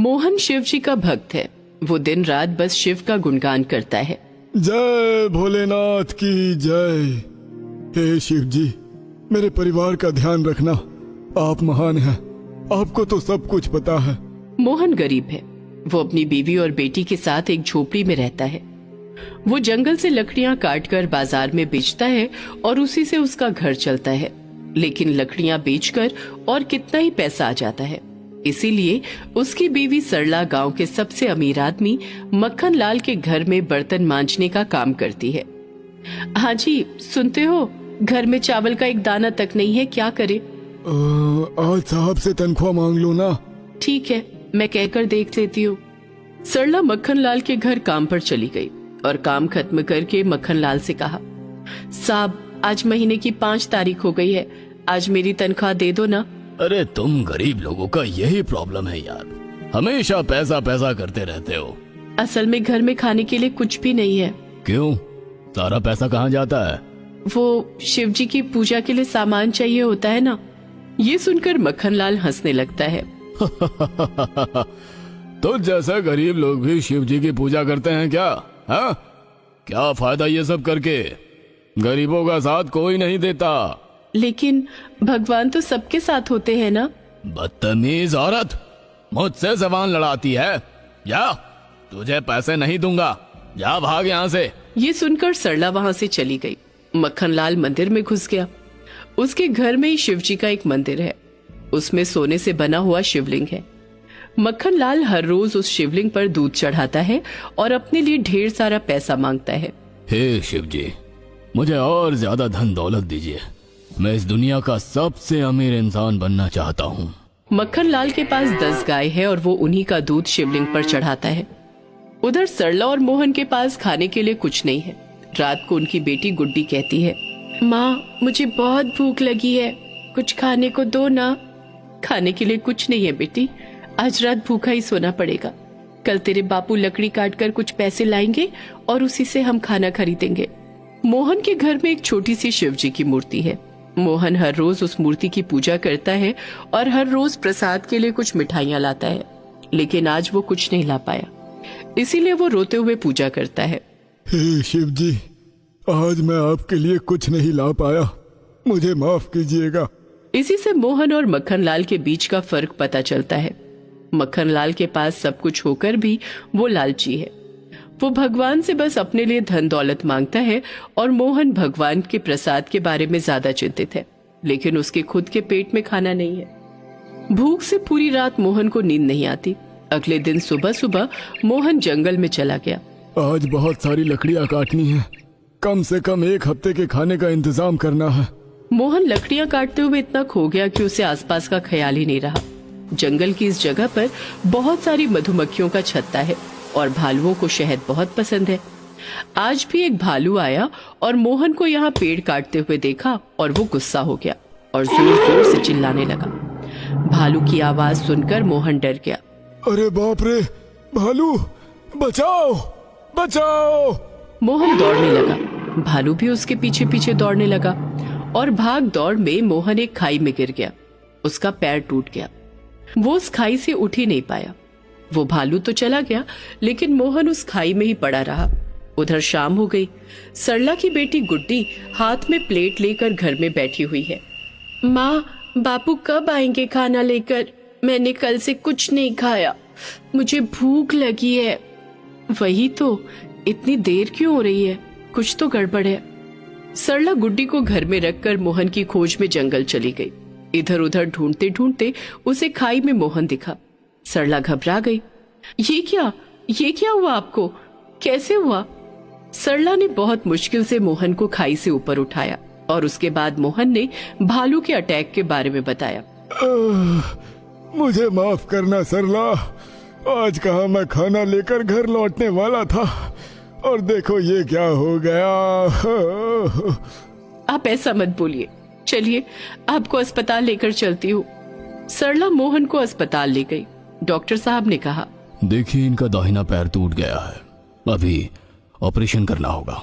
मोहन शिव जी का भक्त है। वो दिन रात बस शिव का गुणगान करता है। जय भोलेनाथ की जय। हे शिव जी, मेरे परिवार का ध्यान रखना। आप महान हैं, आपको तो सब कुछ पता है। मोहन गरीब है। वो अपनी बीवी और बेटी के साथ एक झोपड़ी में रहता है। वो जंगल से लकड़ियां काटकर बाजार में बेचता है और उसी से उसका घर चलता है। लेकिन लकड़ियां बेचकर और कितना ही पैसा आ जाता है। इसीलिए उसकी बीवी सरला गांव के सबसे अमीर आदमी मक्खन लाल के घर में बर्तन मांजने का काम करती है। हाँ जी, सुनते हो, घर में चावल का एक दाना तक नहीं है, क्या करे? आज साहब से तनख्वाह मांग लो ना। ठीक है, मैं कहकर देख लेती हूँ। सरला मक्खन लाल के घर काम पर चली गई और काम खत्म करके मक्खन लाल से कहा, साहब आज महीने की 5 तारीख हो गई है, आज मेरी तनख्वाह दे दो ना। अरे तुम गरीब लोगों का यही प्रॉब्लम है यार, हमेशा पैसा पैसा करते रहते हो। असल में घर में खाने के लिए कुछ भी नहीं है। क्यों? सारा पैसा कहाँ जाता है? वो शिव जी की पूजा के लिए सामान चाहिए होता है ना। ये सुनकर मक्खन लाल हंसने लगता है। तो जैसे गरीब लोग भी शिव जी की पूजा करते हैं क्या? हाँ, क्या फायदा ये सब करके? गरीबों का साथ कोई नहीं देता। लेकिन भगवान तो सबके साथ होते हैं ना। बदतमीज औरत, मुझसे जबान लड़ाती है। जा, तुझे पैसे नहीं दूंगा, जा भाग यहाँ से। ये सुनकर सरला वहां से चली गई। मक्खन लाल मंदिर में घुस गया। उसके घर में ही शिव जी का एक मंदिर है। उसमें सोने से बना हुआ शिवलिंग है। मक्खन लाल हर रोज उस शिवलिंग पर दूध चढ़ाता है और अपने लिए ढेर सारा पैसा मांगता है। हे शिव जी, मुझे और ज्यादा धन दौलत दीजिए, मैं इस दुनिया का सबसे अमीर इंसान बनना चाहता हूँ। मक्खन लाल के पास 10 गाय है और वो उन्हीं का दूध शिवलिंग पर चढ़ाता है। उधर सरला और मोहन के पास खाने के लिए कुछ नहीं है। रात को उनकी बेटी गुड्डी कहती है, माँ मुझे बहुत भूख लगी है, कुछ खाने को दो ना। खाने के लिए कुछ नहीं है बेटी, आज रात भूखा ही सोना पड़ेगा। कल तेरे बापू लकड़ी काटकर कुछ पैसे लाएंगे और उसी से हम खाना खरीदेंगे। मोहन के घर में एक छोटी सी शिव जी की मूर्ति है। मोहन हर रोज उस मूर्ति की पूजा करता है और हर रोज प्रसाद के लिए कुछ मिठाइयां लाता है। लेकिन आज वो कुछ नहीं ला पाया, इसीलिए वो रोते हुए पूजा करता है। हे शिव जी, आज मैं आपके लिए कुछ नहीं ला पाया, मुझे माफ कीजिएगा। इसी से मोहन और मक्खन लाल के बीच का फर्क पता चलता है। मक्खन लाल के पास सब कुछ होकर भी वो लालची है। वो भगवान से बस अपने लिए धन दौलत मांगता है और मोहन भगवान के प्रसाद के बारे में ज्यादा चिंतित है। लेकिन उसके खुद के पेट में खाना नहीं है। भूख से पूरी रात मोहन को नींद नहीं आती। अगले दिन सुबह सुबह मोहन जंगल में चला गया। आज बहुत सारी लकड़ियाँ काटनी है, कम से कम 1 हफ्ते के खाने का इंतजाम करना है। मोहन लकड़ियां काटते हुए इतना खो गया कि उसे आसपास का ख्याल ही नहीं रहा। जंगल की इस जगह पर बहुत सारी मधुमक्खियों का छत्ता है और भालुओं को शहद बहुत पसंद है। आज भी एक भालू आया और मोहन को यहाँ पेड़ काटते हुए देखा और वो गुस्सा हो गया और जोर जोर से चिल्लाने लगा। भालू की आवाज सुनकर मोहन डर गया। अरे बाप रे, भालू, बचाओ बचाओ। मोहन दौड़ने लगा। भालू भी उसके पीछे पीछे दौड़ने लगा और भाग दौड़ में मोहन एक खाई में गिर गया। उसका पैर टूट गया। वो उस खाई से उठ ही नहीं पाया। वो भालू तो चला गया, लेकिन मोहन उस खाई में ही पड़ा रहा। उधर शाम हो गई। सरला की बेटी गुड्डी हाथ में प्लेट लेकर घर में बैठी हुई है। माँ, बापू कब आएंगे खाना लेकर? मैंने कल से कुछ नहीं खाया, मुझे भूख लगी है। वही तो, इतनी देर क्यों हो रही है? कुछ तो गड़बड़ है। सरला गुड्डी को घर में रखकर मोहन की खोज में जंगल चली गई। इधर उधर ढूंढते ढूंढते उसे खाई में मोहन दिखा। सरला घबरा गई। ये क्या हुआ आपको? कैसे हुआ? सरला ने बहुत मुश्किल से मोहन को खाई से ऊपर उठाया और उसके बाद मोहन ने भालू के अटैक के बारे में बताया। मुझे माफ करना सरला, आज कहाँ मैं खाना लेकर घर लौटने वाला था और देखो ये क्या हो गया। आप ऐसा मत बोलिए, चलिए आपको अस्पताल लेकर चलती हूँ। सरला मोहन को अस्पताल ले गई। डॉक्टर साहब ने कहा, देखिए इनका दाहिना पैर टूट गया है, अभी ऑपरेशन करना होगा,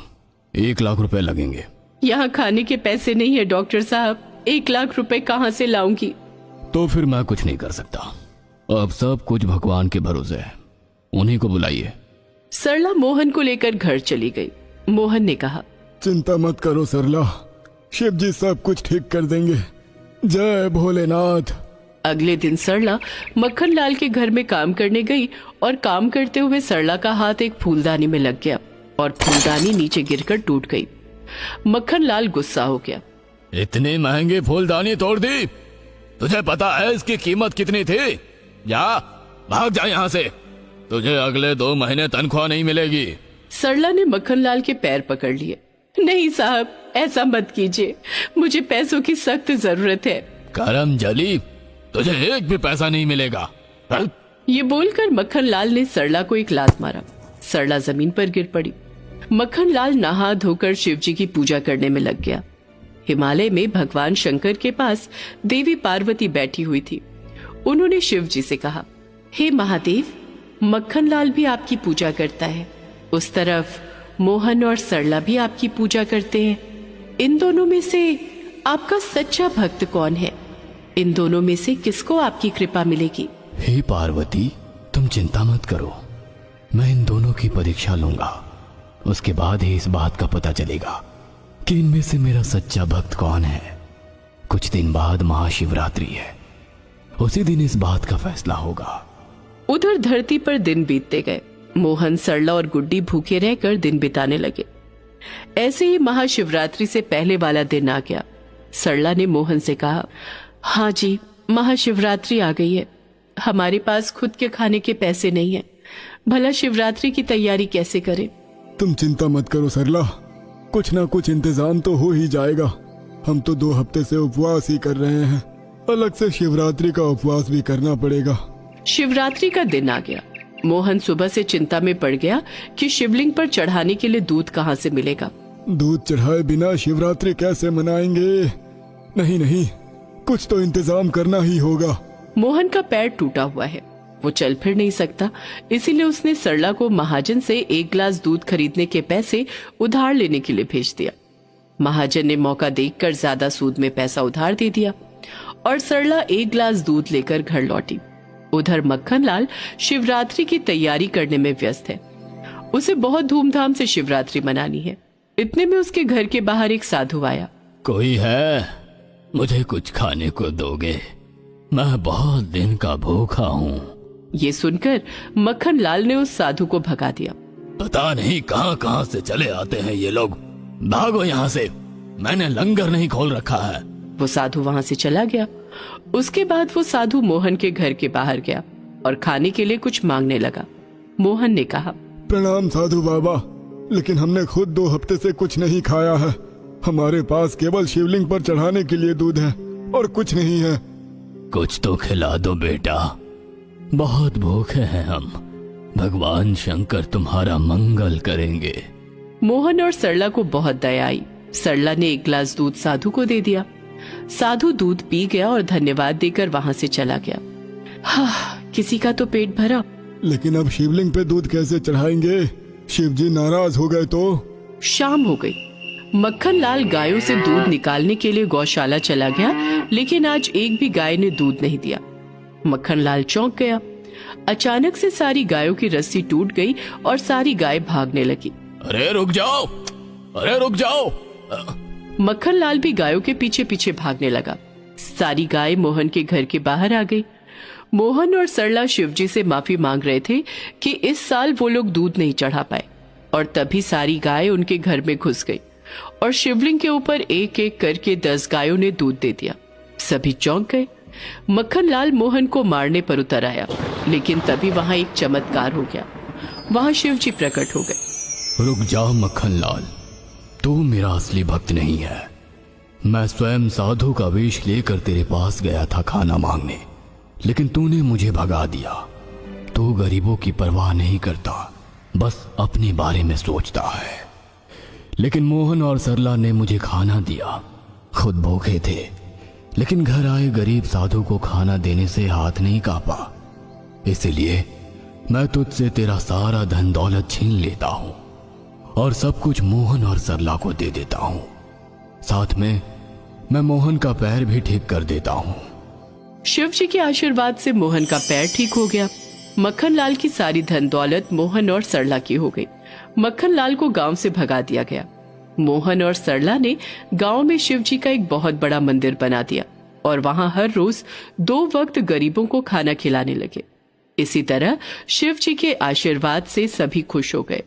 1 लाख रुपए लगेंगे। यहाँ खाने के पैसे नहीं है डॉक्टर साहब, 1 लाख रुपए कहाँ से लाऊंगी? तो फिर मैं कुछ नहीं कर सकता, अब सब कुछ भगवान के भरोसे है, उन्हीं को बुलाइए। सरला मोहन को लेकर घर चली गई। मोहन ने कहा, चिंता मत करो सरला, शिव जी सब कुछ ठीक कर देंगे। जय भोलेनाथ। अगले दिन सरला मक्खन लाल के घर में काम करने गई और काम करते हुए सरला का हाथ एक फूलदानी में लग गया और फूलदानी नीचे गिरकर टूट गई। मक्खन लाल गुस्सा हो गया। इतनी महंगी फूलदानी तोड़ दी, तुझे पता है इसकी कीमत कितनी थी? जा, भाग जा यहाँ से, तुझे अगले 2 महीने तनख्वाह नहीं मिलेगी। सरला ने मक्खन लाल के पैर पकड़ लिए। नहीं साहब, ऐसा मत कीजिए, मुझे पैसों की सख्त जरूरत है। करम जली, तुझे एक भी पैसा नहीं मिलेगा। ये बोलकर मक्खन लाल ने सरला को एक लात मारा। सरला जमीन पर गिर पड़ी। मक्खन लाल नहा धोकर शिव जी की पूजा करने में लग गया। हिमालय में भगवान शंकर के पास देवी पार्वती बैठी हुई थी। उन्होंने शिव जी से कहा, हे महादेव, मक्खन लाल भी आपकी पूजा करता है, उस तरफ मोहन और सरला भी आपकी पूजा करते हैं। इन दोनों में से आपका सच्चा भक्त कौन है? इन दोनों में से किसको आपकी कृपा मिलेगी? हे पार्वती, तुम चिंता मत करो, मैं इन दोनों की परीक्षा लूंगा, उसके बाद ही इस बात का पता चलेगा कि इनमें से मेरा सच्चा भक्त कौन है। कुछ दिन बाद महाशिवरात्रि है, उसी दिन इस बात का फैसला होगा। उधर धरती पर दिन बीतते गए। मोहन, सरला और गुड्डी भूखे रहकर दिन बिताने लगे। ऐसे ही महाशिवरात्रि से पहले वाला दिन आ गया। सरला ने मोहन से कहा, हाँ जी, महाशिवरात्रि आ गई है, हमारे पास खुद के खाने के पैसे नहीं है, भला शिवरात्रि की तैयारी कैसे करें? तुम चिंता मत करो सरला, कुछ ना कुछ इंतजाम तो हो ही जाएगा। हम तो 2 हफ्ते से उपवास ही कर रहे हैं, अलग से शिवरात्रि का उपवास भी करना पड़ेगा। शिवरात्रि का दिन आ गया। मोहन सुबह से चिंता में पड़ गया कि शिवलिंग पर चढ़ाने के लिए दूध कहाँ से मिलेगा। दूध चढ़ाए बिना शिवरात्रि कैसे मनाएंगे? नहीं नहीं, कुछ तो इंतजाम करना ही होगा। मोहन का पैर टूटा हुआ है, वो चल फिर नहीं सकता, इसीलिए उसने सरला को महाजन से 1 गिलास दूध खरीदने के पैसे उधार लेने के लिए भेज दिया। महाजन ने मौका देखकर ज्यादा सूद में पैसा उधार दे दिया और सरला 1 गिलास दूध लेकर घर लौटी। उधर मक्खन लाल शिवरात्रि की तैयारी करने में व्यस्त है। उसे बहुत धूमधाम से शिवरात्रि मनानी है। इतने में उसके घर के बाहर एक साधु आया। कोई है? मुझे कुछ खाने को दोगे? मैं बहुत दिन का भूखा हूँ। ये सुनकर मक्खन लाल ने उस साधु को भगा दिया। पता नहीं कहाँ कहाँ से चले आते हैं ये लोग, भागो यहाँ से, मैंने लंगर नहीं खोल रखा है। वो साधु वहां से चला गया। उसके बाद वो साधु मोहन के घर के बाहर गया और खाने के लिए कुछ मांगने लगा। मोहन ने कहा, प्रणाम साधु बाबा, लेकिन हमने खुद 2 हफ्ते से कुछ नहीं खाया है। हमारे पास केवल शिवलिंग पर चढ़ाने के लिए दूध है और कुछ नहीं है। कुछ तो खिला दो बेटा, बहुत भूखे हैं हम, भगवान शंकर तुम्हारा मंगल करेंगे। मोहन और सरला को बहुत दया आई। सरला ने 1 गिलास दूध साधु को दे दिया। साधु दूध पी गया और धन्यवाद देकर वहां से चला गया। हाँ, किसी का तो पेट भरा। लेकिन अब शिवलिंग पे दूध कैसे चढ़ाएंगे? शिव जी नाराज हो गए तो? शाम हो गई। मक्खन लाल गायों से दूध निकालने के लिए गौशाला चला गया, लेकिन आज एक भी गाय ने दूध नहीं दिया। मक्खन लाल चौंक गया। अचानक से सारी गायों की रस्सी टूट गई और सारी गाय भागने लगी। अरे रुक जाओ, अरे रुक जाओ। मक्खन लाल भी गायों के पीछे पीछे भागने लगा। सारी गाय मोहन के घर के बाहर आ गई। मोहन और सरला शिवजी से माफी मांग रहे थे कि इस साल वो लोग दूध नहीं चढ़ा पाए, और तभी सारी गाय उनके घर में घुस गई और शिवलिंग के ऊपर एक एक करके 10 गायों ने दूध दे दिया। सभी चौंक गए। मक्खन लाल मोहन को मारने पर उतर आया, लेकिन तभी वहां एक चमत्कार हो गया। वहां शिवजी प्रकट हो गए। रुक जाओ मक्खन लाल, तू मेरा असली भक्त नहीं है। मैं स्वयं साधु का वेश लेकर तेरे पास गया था खाना मांगने, लेकिन तूने मुझे भगा दिया। तू गरीबों की परवाह नहीं करता, बस अपने बारे में सोचता है। लेकिन मोहन और सरला ने मुझे खाना दिया, खुद भूखे थे, लेकिन घर आए गरीब साधु को खाना देने से हाथ नहीं कांपा। इसलिए मैं तुझसे तेरा सारा धन दौलत छीन लेता हूं और सब कुछ मोहन और सरला को दे देता हूं। साथ में मैं मोहन का पैर भी ठीक कर देता हूं। शिव जी के आशीर्वाद से मोहन का पैर ठीक हो गया। मक्खन लाल की सारी धन दौलत मोहन और सरला की हो गई। मक्खन लाल को गांव से भगा दिया गया। मोहन और सरला ने गांव में शिव जी का एक बहुत बड़ा मंदिर बना दिया और वहां हर रोज 2 वक्त गरीबों को खाना खिलाने लगे। इसी तरह शिव जी के आशीर्वाद से सभी खुश हो गए।